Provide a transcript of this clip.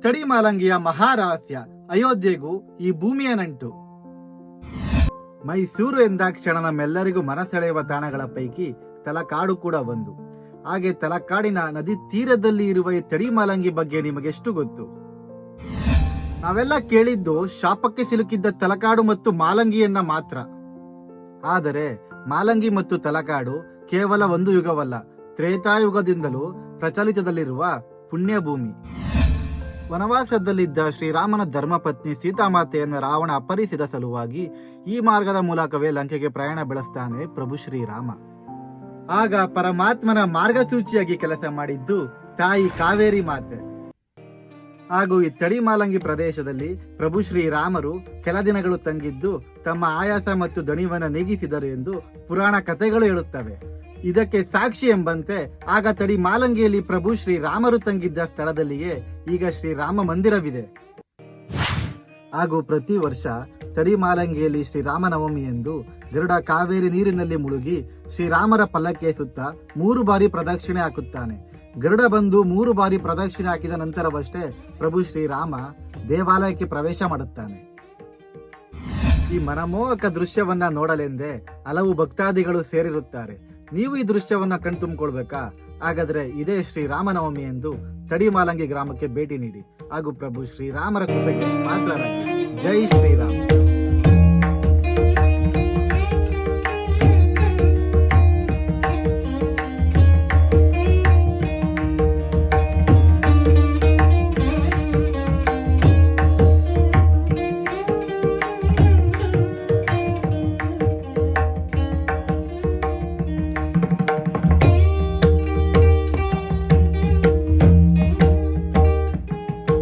ತಡಿಮಾಲಂಗಿಯ ಮಹಾರಹಸ್ಯ. ಅಯೋಧ್ಯೆಗೂ ಈ ಭೂಮಿಯ ನಂಟು. ಮೈಸೂರು ಎಂದಾಕ್ಷಣ ನಮ್ಮೆಲ್ಲರಿಗೂ ಮನಸೆಳೆಯುವ ತಾಣಗಳ ಪೈಕಿ ತಲಕಾಡು ಕೂಡ ಒಂದು. ಹಾಗೆ ತಲಕಾಡಿನ ನದಿ ತೀರದಲ್ಲಿ ಇರುವ ಈ ತಡಿಮಾಲಂಗಿ ಬಗ್ಗೆ ನಿಮಗೆಷ್ಟು ಗೊತ್ತು? ನಾವೆಲ್ಲ ಕೇಳಿದ್ದು ಶಾಪಕ್ಕೆ ಸಿಲುಕಿದ್ದ ತಲಕಾಡು ಮತ್ತು ಮಾಲಂಗಿಯನ್ನ ಮಾತ್ರ. ಆದರೆ ಮಾಲಂಗಿ ಮತ್ತು ತಲಕಾಡು ಕೇವಲ ಒಂದು ಯುಗವಲ್ಲ, ತ್ರೇತಾಯುಗದಿಂದಲೂ ಪ್ರಚಲಿತದಲ್ಲಿರುವ ಪುಣ್ಯಭೂಮಿ. ವನವಾಸದಲ್ಲಿದ್ದ ಶ್ರೀರಾಮನ ಧರ್ಮಪತ್ನಿ ಸೀತಾಮಾತೆಯನ್ನು ರಾವಣ ಅಪಹರಿಸಿದ ಸಲುವಾಗಿ ಈ ಮಾರ್ಗದ ಮೂಲಕವೇ ಲಂಕೆಗೆ ಪ್ರಯಾಣ ಬೆಳೆಸ್ತಾನೆ ಪ್ರಭು ಶ್ರೀರಾಮ. ಆಗ ಪರಮಾತ್ಮನ ಮಾರ್ಗಸೂಚಿಯಾಗಿ ಕೆಲಸ ಮಾಡಿದ್ದು ತಾಯಿ ಕಾವೇರಿ ಮಾತೆ. ಹಾಗೂ ಈ ತಡಿಮಾಲಂಗಿ ಪ್ರದೇಶದಲ್ಲಿ ಪ್ರಭು ಶ್ರೀರಾಮರು ಕೆಲ ದಿನಗಳು ತಂಗಿದ್ದು ತಮ್ಮ ಆಯಾಸ ಮತ್ತು ದಣಿವನ್ನ ನೀಗಿಸಿದರು ಎಂದು ಪುರಾಣ ಕಥೆಗಳು ಹೇಳುತ್ತವೆ. ಇದಕ್ಕೆ ಸಾಕ್ಷಿ ಎಂಬಂತೆ ಆಗ ತಡಿಮಾಲಂಗಿಯಲ್ಲಿ ಪ್ರಭು ಶ್ರೀರಾಮರು ತಂಗಿದ್ದ ಸ್ಥಳದಲ್ಲಿಯೇ ಈಗ ಶ್ರೀರಾಮ ಮಂದಿರವಿದೆ. ಹಾಗೂ ಪ್ರತಿ ವರ್ಷ ತಡಿಮಾಲಂಗಿಯಲ್ಲಿ ಶ್ರೀರಾಮನವಮಿ ಎಂದು ಗರುಡ ಕಾವೇರಿ ನೀರಿನಲ್ಲಿ ಮುಳುಗಿ ಶ್ರೀರಾಮರ ಪಲ್ಲಕ್ಕೆ ಸುತ್ತ 3 ಬಾರಿ ಪ್ರದಕ್ಷಿಣೆ ಹಾಕುತ್ತಾನೆ. ಗರುಡ ಬಂದು 3 ಬಾರಿ ಪ್ರದಕ್ಷಿಣೆ ಹಾಕಿದ ನಂತರವಷ್ಟೇ ಪ್ರಭು ಶ್ರೀರಾಮ ದೇವಾಲಯಕ್ಕೆ ಪ್ರವೇಶ ಮಾಡುತ್ತಾನೆ. ಈ ಮನಮೋಹಕ ದೃಶ್ಯವನ್ನ ನೋಡಲೆಂದೇ ಹಲವು ಭಕ್ತಾದಿಗಳು ಸೇರಿರುತ್ತಾರೆ. ನೀವು ಈ ದೃಶ್ಯವನ್ನ ಕಣ್ತುಂಬಿಕೊಳ್ಬೇಕಾ? ಹಾಗಾದ್ರೆ ಇದೇ ಶ್ರೀರಾಮನವಮಿ ಎಂದು ತಡಿಮಾಲಂಗಿ ಗ್ರಾಮಕ್ಕೆ ಭೇಟಿ ನೀಡಿ ಹಾಗೂ ಪ್ರಭು ಶ್ರೀರಾಮರ ಕೃಪೆಗೆ ಪಾತ್ರರಾಗಿ. ಜೈ ಶ್ರೀರಾಮ್.